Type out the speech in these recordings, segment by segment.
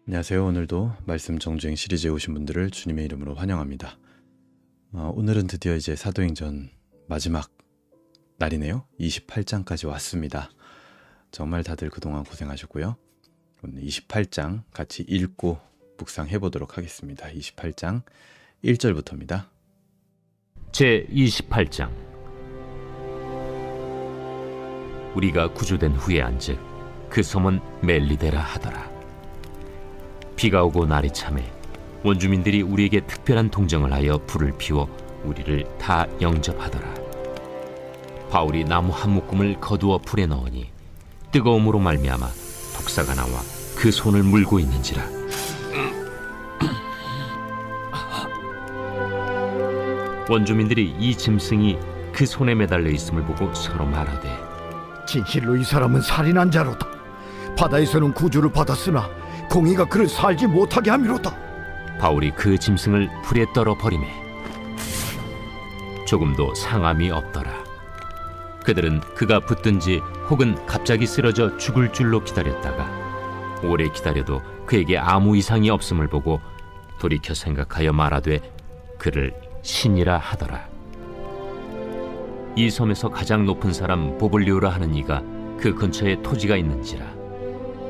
안녕하세요. 오늘도 말씀 정주행 시리즈에 오신 분들을 주님의 이름으로 환영합니다. 오늘은 드디어 이제 사도행전 마지막 날이네요. 28장까지 왔습니다. 정말 다들 그동안 고생하셨고요. 오늘 28장 같이 읽고 묵상해 보도록 하겠습니다. 28장 1절부터입니다. 제 28장. 우리가 구주된 후에 안즉 그 섬은 멜리데라 하더라. 비가 오고 날이 참해 원주민들이 우리에게 특별한 동정을 하여 불을 피워 우리를 다 영접하더라. 바울이 나무 한 묶음을 거두어 불에 넣으니 뜨거움으로 말미암아 독사가 나와 그 손을 물고 있는지라. 원주민들이 이 짐승이 그 손에 매달려 있음을 보고 서로 말하되, 진실로 이 사람은 살인한 자로다. 바다에서는 구주를 받았으나 공의가 그를 살지 못하게 함이로다. 바울이 그 짐승을 불에 떨어 버리매 조금도 상함이 없더라. 그들은 그가 붙든지 혹은 갑자기 쓰러져 죽을 줄로 기다렸다가 오래 기다려도 그에게 아무 이상이 없음을 보고 돌이켜 생각하여 말하되 그를 신이라 하더라. 이 섬에서 가장 높은 사람 보블리오라 하는 이가 그 근처에 토지가 있는지라.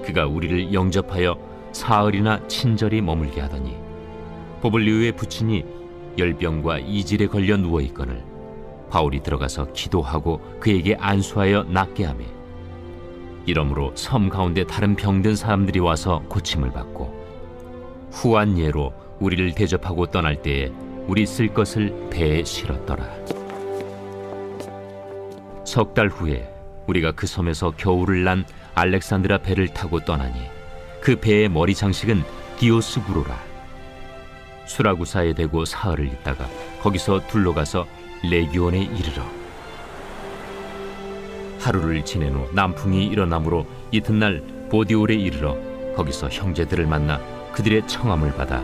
그가 우리를 영접하여 사흘이나 친절히 머물게 하더니 보블리오의 부친이 열병과 이질에 걸려 누워있거늘 바울이 들어가서 기도하고 그에게 안수하여 낫게 하매 이러므로 섬 가운데 다른 병든 사람들이 와서 고침을 받고 후한 예로 우리를 대접하고 떠날 때에 우리 쓸 것을 배에 실었더라. 석 달 후에 우리가 그 섬에서 겨울을 난 알렉산드라 배를 타고 떠나니 그 배의 머리 장식은 디오스구로라. 수라구사에 대고 사흘을 있다가 거기서 둘러가서 레기온에 이르러 하루를 지낸 후 남풍이 일어나므로 이튿날 보디올에 이르러 거기서 형제들을 만나 그들의 청함을 받아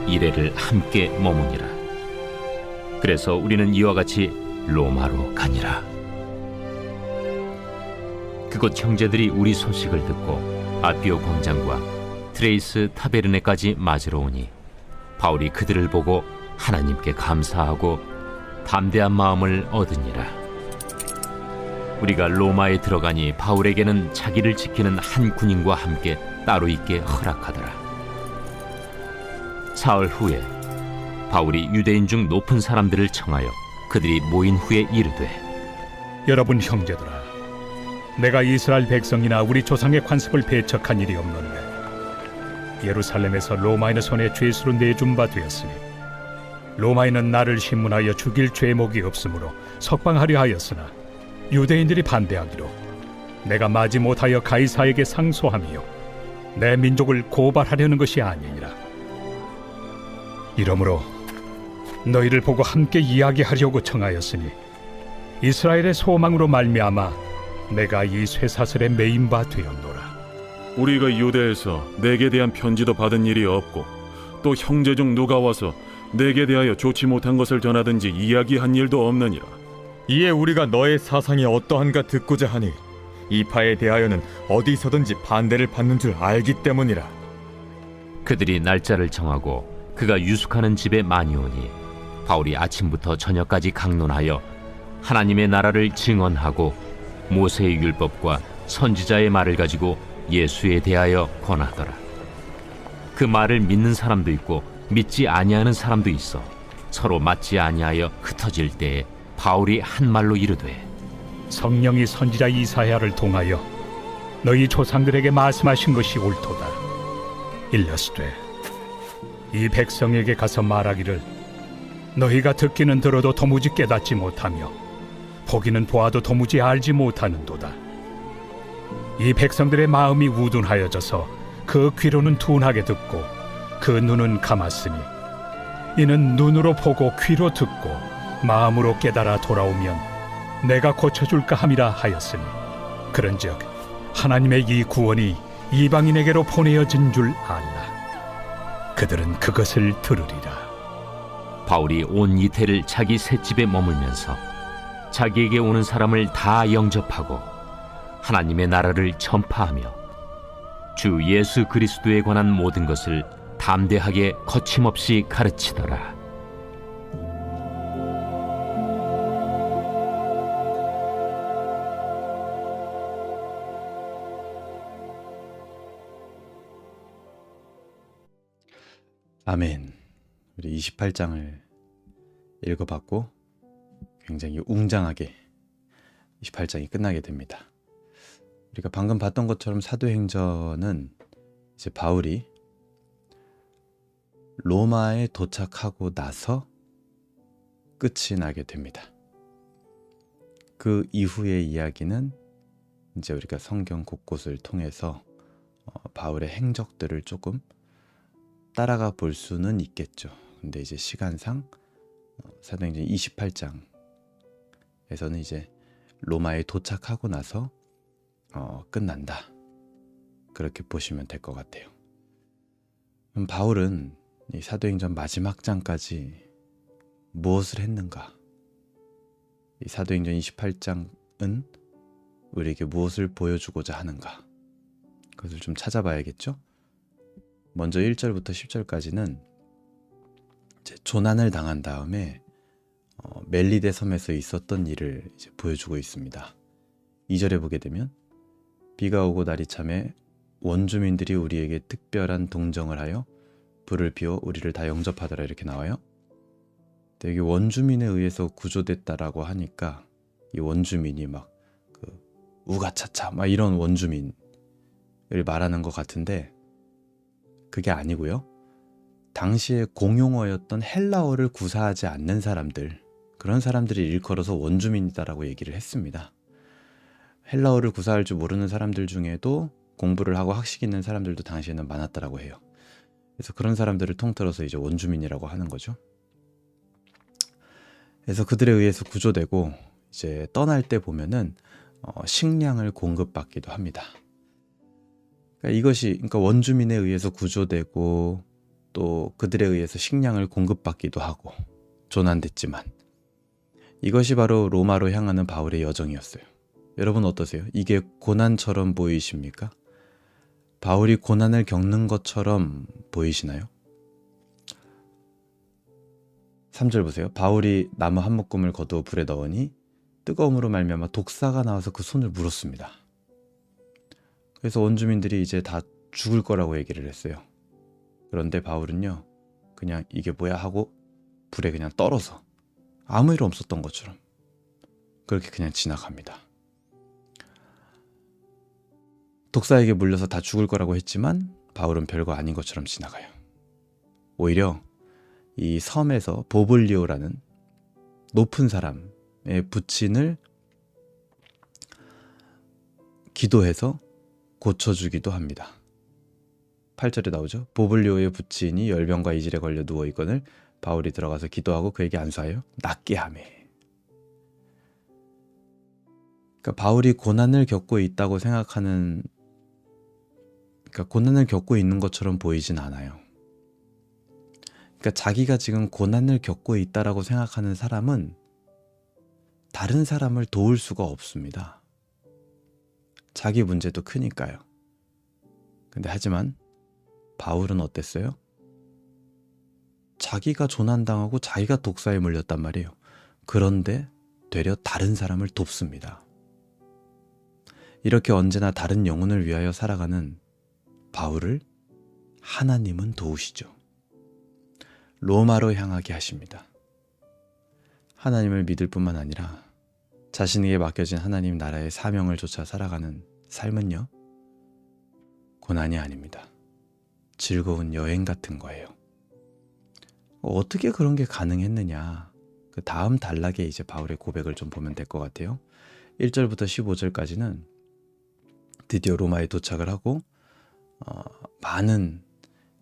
이레를 함께 머무니라. 그래서 우리는 이와 같이 로마로 가니라. 그곳 형제들이 우리 소식을 듣고 아비오 광장과 트레이스 타베르네까지 맞으러 오니 바울이 그들을 보고 하나님께 감사하고 담대한 마음을 얻으니라. 우리가 로마에 들어가니 바울에게는 자기를 지키는 한 군인과 함께 따로 있게 허락하더라. 사흘 후에 바울이 유대인 중 높은 사람들을 청하여 그들이 모인 후에 이르되, 여러분 형제들아, 내가 이스라엘 백성이나 우리 조상의 관습을 배척한 일이 없는데 예루살렘에서 로마인의 손에 죄수로 내준 바 되었으니 로마인은 나를 신문하여 죽일 죄목이 없으므로 석방하려 하였으나 유대인들이 반대하기로 내가 마지 못하여 가이사에게 상소하며 내 민족을 고발하려는 것이 아니니라. 이러므로 너희를 보고 함께 이야기하려고 청하였으니 이스라엘의 소망으로 말미암아 내가 이 쇠사슬에 매인 바 되었노라. 우리가 유대에서 내게 대한 편지도 받은 일이 없고 또 형제 중 누가 와서 내게 대하여 좋지 못한 것을 전하든지 이야기한 일도 없느니라. 이에 우리가 너의 사상이 어떠한가 듣고자 하니 이 파에 대하여는 어디서든지 반대를 받는 줄 알기 때문이라. 그들이 날짜를 정하고 그가 유숙하는 집에 많이 오니 바울이 아침부터 저녁까지 강론하여 하나님의 나라를 증언하고 모세의 율법과 선지자의 말을 가지고 예수에 대하여 권하더라. 그 말을 믿는 사람도 있고 믿지 아니하는 사람도 있어 서로 맞지 아니하여 흩어질 때에 바울이 한 말로 이르되, 성령이 선지자 이사야를 통하여 너희 조상들에게 말씀하신 것이 옳도다. 일러스되 이 백성에게 가서 말하기를 너희가 듣기는 들어도 도무지 깨닫지 못하며 보기는 보아도 도무지 알지 못하는도다. 이 백성들의 마음이 우둔하여져서 그 귀로는 둔하게 듣고 그 눈은 감았으니 이는 눈으로 보고 귀로 듣고 마음으로 깨달아 돌아오면 내가 고쳐줄까 함이라 하였으니 그런즉 하나님의 이 구원이 이방인에게로 보내어진 줄 알라. 그들은 그것을 들으리라. 바울이 온 이태를 자기 셋집에 머물면서 자기에게 오는 사람을 다 영접하고 하나님의 나라를 전파하며 주 예수 그리스도에 관한 모든 것을 담대하게 거침없이 가르치더라. 아멘. 우리 28장을 읽어봤고 굉장히 웅장하게 28장이 끝나게 됩니다. 우리가 방금 봤던 것처럼 사도행전은 이제 바울이 로마에 도착하고 나서 끝이 나게 됩니다. 그 이후의 이야기는 이제 우리가 성경 곳곳을 통해서 바울의 행적들을 조금 따라가 볼 수는 있겠죠. 근데 이제 시간상 사도행전 28장에서는 이제 로마에 도착하고 나서 끝난다. 그렇게 보시면 될 것 같아요. 그럼 바울은 이 사도행전 마지막 장까지 무엇을 했는가? 이 사도행전 28장은 우리에게 무엇을 보여주고자 하는가? 그것을 좀 찾아봐야겠죠? 먼저 1절부터 10절까지는 이제 조난을 당한 다음에 멜리데 섬에서 있었던 일을 이제 보여주고 있습니다. 2절에 보게 되면 비가 오고 날이 참에 원주민들이 우리에게 특별한 동정을 하여 불을 피워 우리를 다 영접하더라 이렇게 나와요. 근데 여기 원주민에 의해서 구조됐다라고 하니까 이 원주민이 막 그 우가차차 막 이런 원주민을 말하는 것 같은데 그게 아니고요. 당시에 공용어였던 헬라어를 구사하지 않는 사람들, 그런 사람들이 일컬어서 원주민이다라고 얘기를 했습니다. 헬라어를 구사할 줄 모르는 사람들 중에도 공부를 하고 학식 있는 사람들도 당시에는 많았다라고 해요. 그래서 그런 사람들을 통틀어서 이제 원주민이라고 하는 거죠. 그래서 그들에 의해서 구조되고 이제 떠날 때 보면은 식량을 공급받기도 합니다. 그러니까 원주민에 의해서 구조되고 또 그들에 의해서 식량을 공급받기도 하고 조난됐지만 이것이 바로 로마로 향하는 바울의 여정이었어요. 여러분 어떠세요? 이게 고난처럼 보이십니까? 바울이 고난을 겪는 것처럼 보이시나요? 3절 보세요. 바울이 나무 한 묶음을 거두어 불에 넣으니 뜨거움으로 말미암아 독사가 나와서 그 손을 물었습니다. 그래서 원주민들이 이제 다 죽을 거라고 얘기를 했어요. 그런데 바울은요, 그냥 이게 뭐야 하고 불에 그냥 떨어서 아무 일 없었던 것처럼 그렇게 그냥 지나갑니다. 독사에게 물려서 다 죽을 거라고 했지만 바울은 별거 아닌 것처럼 지나가요. 오히려 이 섬에서 보블리오라는 높은 사람의 부친을 기도해서 고쳐주기도 합니다. 8절에 나오죠. 보블리오의 부친이 열병과 이질에 걸려 누워있거늘 바울이 들어가서 기도하고 그에게 안수하여 낫게 하매. 그러니까 바울이 고난을 겪고 있다고 생각하는, 그러니까 고난을 겪고 있는 것처럼 보이진 않아요. 그러니까 자기가 지금 고난을 겪고 있다라고 생각하는 사람은 다른 사람을 도울 수가 없습니다. 자기 문제도 크니까요. 근데 하지만 바울은 어땠어요? 자기가 조난당하고 자기가 독사에 물렸단 말이에요. 그런데 되려 다른 사람을 돕습니다. 이렇게 언제나 다른 영혼을 위하여 살아가는 바울을 하나님은 도우시죠. 로마로 향하게 하십니다. 하나님을 믿을 뿐만 아니라 자신에게 맡겨진 하나님 나라의 사명을 쫓아 살아가는 삶은요, 고난이 아닙니다. 즐거운 여행 같은 거예요. 어떻게 그런 게 가능했느냐? 그 다음 단락에 이제 바울의 고백을 좀 보면 될 것 같아요. 1절부터 15절까지는 드디어 로마에 도착을 하고 많은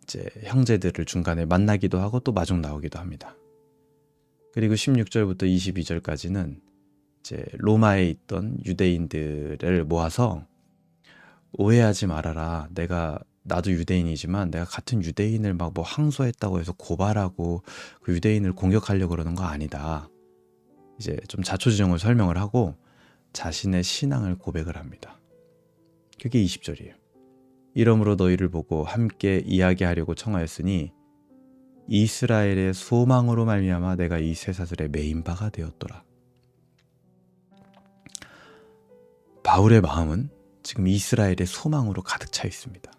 이제 형제들을 중간에 만나기도 하고 또 마중 나오기도 합니다. 그리고 16절부터 22절까지는 이제 로마에 있던 유대인들을 모아서 오해하지 말아라. 나도 유대인이지만 내가 같은 유대인을 막 뭐 항소했다고 해서 고발하고 그 유대인을 공격하려고 그러는 거 아니다. 이제 좀 자초지종을 설명을 하고 자신의 신앙을 고백을 합니다. 그게 20절이에요. 이러므로 너희를 보고 함께 이야기하려고 청하였으니 이스라엘의 소망으로 말미암아 내가 이 쇠사슬에 매인 바가 되었더라. 바울의 마음은 지금 이스라엘의 소망으로 가득 차 있습니다.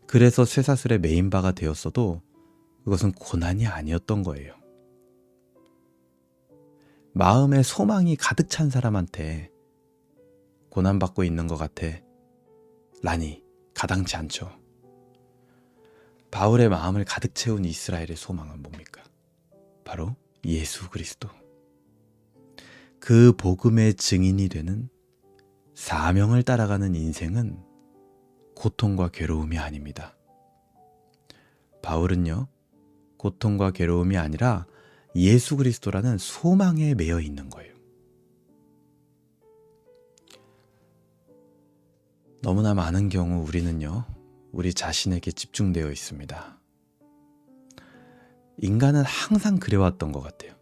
그래서 쇠사슬에 매인 바가 되었어도 그것은 고난이 아니었던 거예요. 마음에 소망이 가득 찬 사람한테 고난받고 있는 것 같아 라니 가당치 않죠. 바울의 마음을 가득 채운 이스라엘의 소망은 뭡니까? 바로 예수 그리스도. 그 복음의 증인이 되는 사명을 따라가는 인생은 고통과 괴로움이 아닙니다. 바울은요, 고통과 괴로움이 아니라 예수 그리스도라는 소망에 매여 있는 거예요. 너무나 많은 경우 우리는요, 우리 자신에게 집중되어 있습니다. 인간은 항상 그래왔던 것 같아요.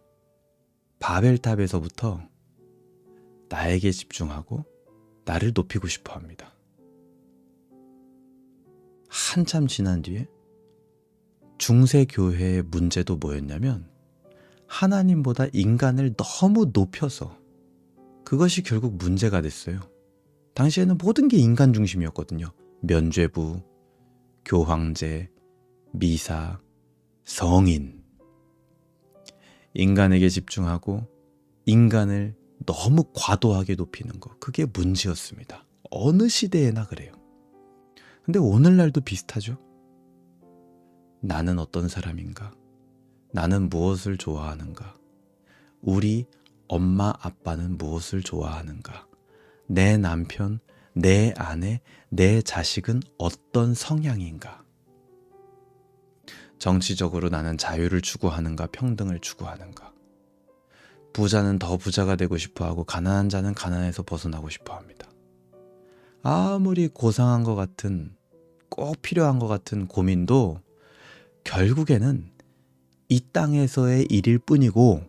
바벨탑에서부터 나에게 집중하고 나를 높이고 싶어 합니다. 한참 지난 뒤에 중세 교회의 문제도 뭐였냐면 하나님보다 인간을 너무 높여서 그것이 결국 문제가 됐어요. 당시에는 모든 게 인간 중심이었거든요. 면죄부, 교황제, 미사, 성인. 인간에게 집중하고 인간을 너무 과도하게 높이는 거. 그게 문제였습니다. 어느 시대에나 그래요. 근데 오늘날도 비슷하죠. 나는 어떤 사람인가? 나는 무엇을 좋아하는가? 우리 엄마 아빠는 무엇을 좋아하는가? 내 남편, 내 아내, 내 자식은 어떤 성향인가? 정치적으로 나는 자유를 추구하는가, 평등을 추구하는가? 부자는 더 부자가 되고 싶어하고 가난한 자는 가난에서 벗어나고 싶어합니다. 아무리 고상한 것 같은, 꼭 필요한 것 같은 고민도 결국에는 이 땅에서의 일일 뿐이고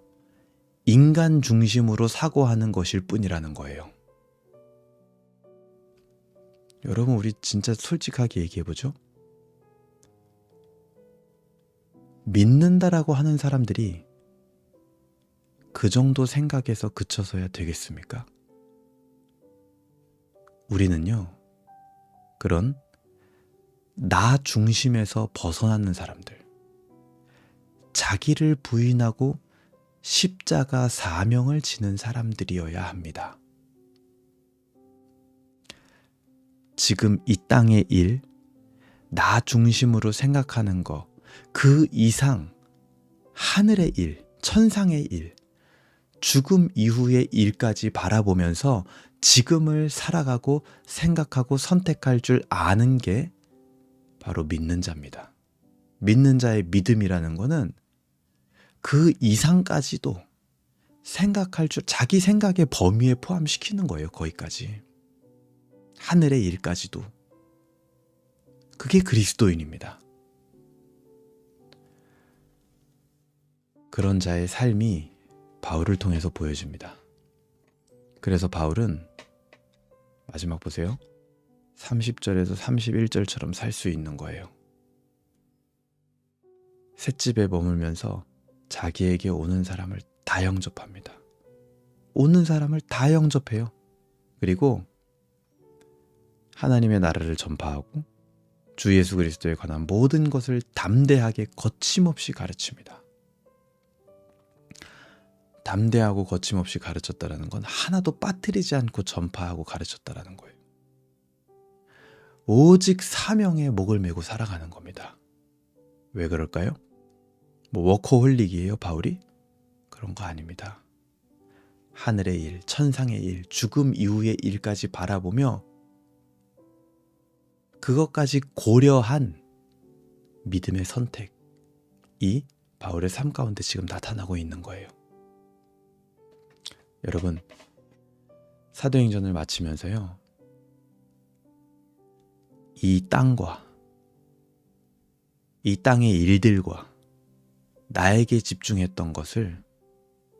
인간 중심으로 사고하는 것일 뿐이라는 거예요. 여러분, 우리 진짜 솔직하게 얘기해보죠. 믿는다라고 하는 사람들이 그 정도 생각에서 그쳐서야 되겠습니까? 우리는요, 그런 나 중심에서 벗어나는 사람들, 자기를 부인하고 십자가 사명을 지는 사람들이어야 합니다. 지금 이 땅의 일, 나 중심으로 생각하는 거, 그 이상 하늘의 일, 천상의 일, 죽음 이후의 일까지 바라보면서 지금을 살아가고 생각하고 선택할 줄 아는 게 바로 믿는 자입니다. 믿는 자의 믿음이라는 거는 그 이상까지도 생각할 줄, 자기 생각의 범위에 포함시키는 거예요. 거기까지. 하늘의 일까지도. 그게 그리스도인입니다. 그런 자의 삶이 바울을 통해서 보여집니다. 그래서 바울은 마지막 보세요. 30절에서 31절처럼 살 수 있는 거예요. 셋집에 머물면서 자기에게 오는 사람을 다 영접합니다. 오는 사람을 다 영접해요. 그리고 하나님의 나라를 전파하고 주 예수 그리스도에 관한 모든 것을 담대하게 거침없이 가르칩니다. 담대하고 거침없이 가르쳤다라는 건 하나도 빠뜨리지 않고 전파하고 가르쳤다라는 거예요. 오직 사명에 목을 메고 살아가는 겁니다. 왜 그럴까요? 뭐 워커홀릭이에요, 바울이? 그런 거 아닙니다. 하늘의 일, 천상의 일, 죽음 이후의 일까지 바라보며 그것까지 고려한 믿음의 선택이 바울의 삶 가운데 지금 나타나고 있는 거예요. 여러분, 사도행전을 마치면서요, 이 땅과 이 땅의 일들과 나에게 집중했던 것을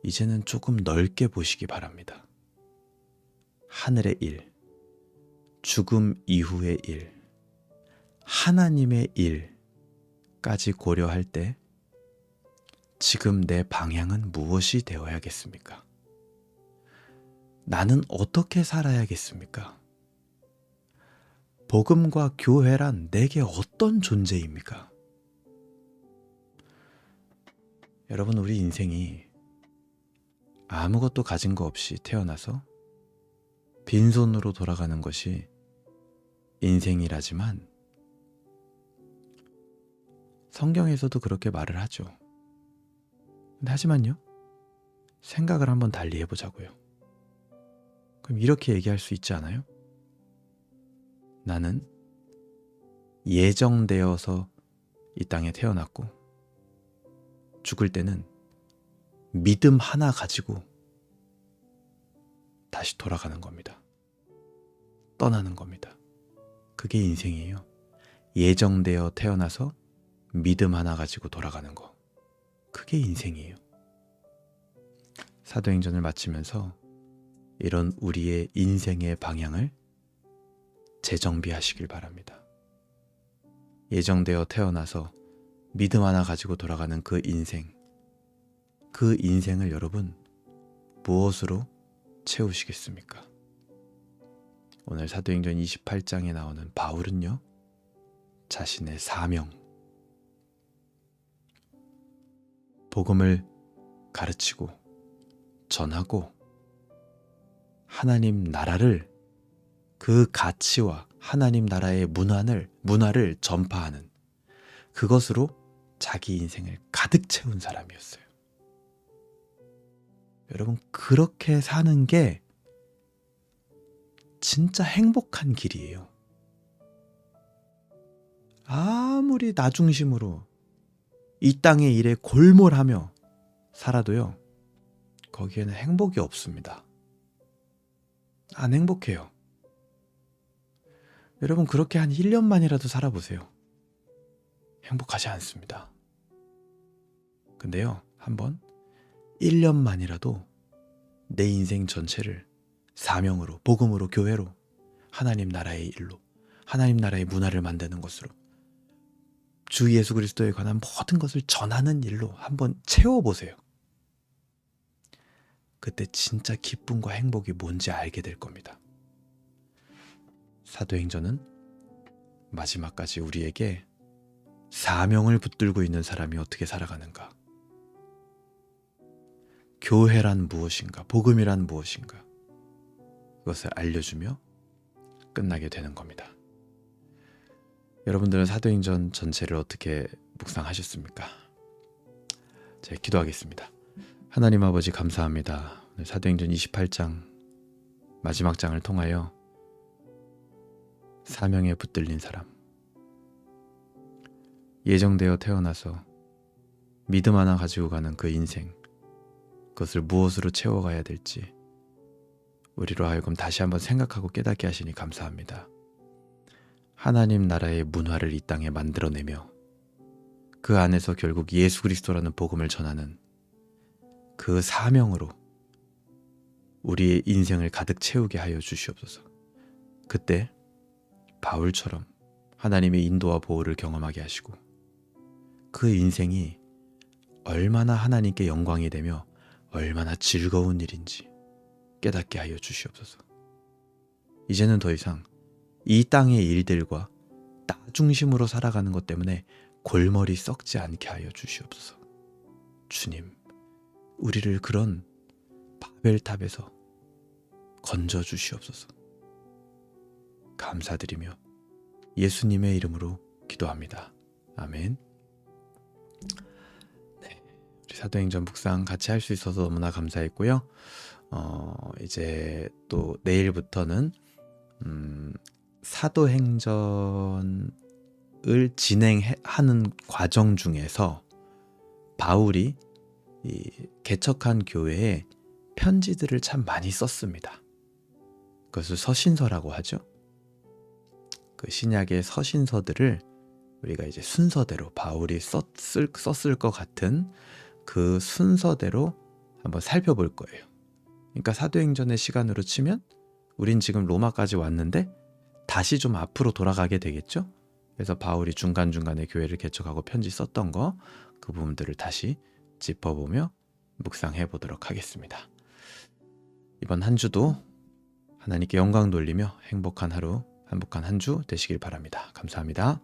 이제는 조금 넓게 보시기 바랍니다. 하늘의 일, 죽음 이후의 일, 하나님의 일까지 고려할 때 지금 내 방향은 무엇이 되어야겠습니까? 나는 어떻게 살아야겠습니까? 복음과 교회란 내게 어떤 존재입니까? 여러분, 우리 인생이 아무것도 가진 거 없이 태어나서 빈손으로 돌아가는 것이 인생이라지만 성경에서도 그렇게 말을 하죠. 근데 하지만요, 생각을 한번 달리 해보자고요. 그럼 이렇게 얘기할 수 있지 않아요? 나는 예정되어서 이 땅에 태어났고 죽을 때는 믿음 하나 가지고 다시 돌아가는 겁니다. 떠나는 겁니다. 그게 인생이에요. 예정되어 태어나서 믿음 하나 가지고 돌아가는 거. 그게 인생이에요. 사도행전을 마치면서 이런 우리의 인생의 방향을 재정비하시길 바랍니다. 예정되어 태어나서 믿음 하나 가지고 돌아가는 그 인생을 여러분 무엇으로 채우시겠습니까? 오늘 사도행전 28장에 나오는 바울은요, 자신의 사명, 복음을 가르치고 전하고 하나님 나라를, 그 가치와 하나님 나라의 문화를 전파하는 그것으로 자기 인생을 가득 채운 사람이었어요. 여러분, 그렇게 사는 게 진짜 행복한 길이에요. 아무리 나 중심으로 이 땅의 일에 골몰하며 살아도요, 거기에는 행복이 없습니다. 안 행복해요. 여러분, 그렇게 한 1년만이라도 살아보세요. 행복하지 않습니다. 근데요, 한번 1년만이라도 내 인생 전체를 사명으로, 복음으로, 교회로, 하나님 나라의 일로, 하나님 나라의 문화를 만드는 것으로, 주 예수 그리스도에 관한 모든 것을 전하는 일로 한번 채워보세요. 그때 진짜 기쁨과 행복이 뭔지 알게 될 겁니다. 사도행전은 마지막까지 우리에게 사명을 붙들고 있는 사람이 어떻게 살아가는가, 교회란 무엇인가, 복음이란 무엇인가, 그것을 알려주며 끝나게 되는 겁니다. 여러분들은 사도행전 전체를 어떻게 묵상하셨습니까? 제가 기도하겠습니다. 하나님 아버지, 감사합니다. 오늘 사도행전 28장 마지막 장을 통하여 사명에 붙들린 사람, 예정되어 태어나서 믿음 하나 가지고 가는 그 인생, 그것을 무엇으로 채워가야 될지 우리로 하여금 다시 한번 생각하고 깨닫게 하시니 감사합니다. 하나님 나라의 문화를 이 땅에 만들어내며 그 안에서 결국 예수 그리스도라는 복음을 전하는 그 사명으로 우리의 인생을 가득 채우게 하여 주시옵소서. 그때 바울처럼 하나님의 인도와 보호를 경험하게 하시고 그 인생이 얼마나 하나님께 영광이 되며 얼마나 즐거운 일인지 깨닫게 하여 주시옵소서. 이제는 더 이상 이 땅의 일들과 나 중심으로 살아가는 것 때문에 골머리 썩지 않게 하여 주시옵소서. 주님, 우리를 그런 바벨탑에서 건져 주시옵소서. 감사드리며 예수님의 이름으로 기도합니다. 아멘. 네, 우리 사도행전 묵상 같이 할 수 있어서 너무나 감사했고요. 이제 또 내일부터는 사도행전을 진행하는 과정 중에서 바울이 이 개척한 교회에 편지들을 참 많이 썼습니다. 그것을 서신서라고 하죠. 그 신약의 서신서들을 우리가 이제 순서대로 바울이 썼을 것 같은 그 순서대로 한번 살펴볼 거예요. 그러니까 사도행전의 시간으로 치면 우린 지금 로마까지 왔는데 다시 좀 앞으로 돌아가게 되겠죠? 그래서 바울이 중간중간에 교회를 개척하고 편지 썼던 거, 그 부분들을 다시 짚어보며 묵상해 보도록 하겠습니다. 이번 한 주도 하나님께 영광 돌리며 행복한 하루, 행복한 한 주 되시길 바랍니다. 감사합니다.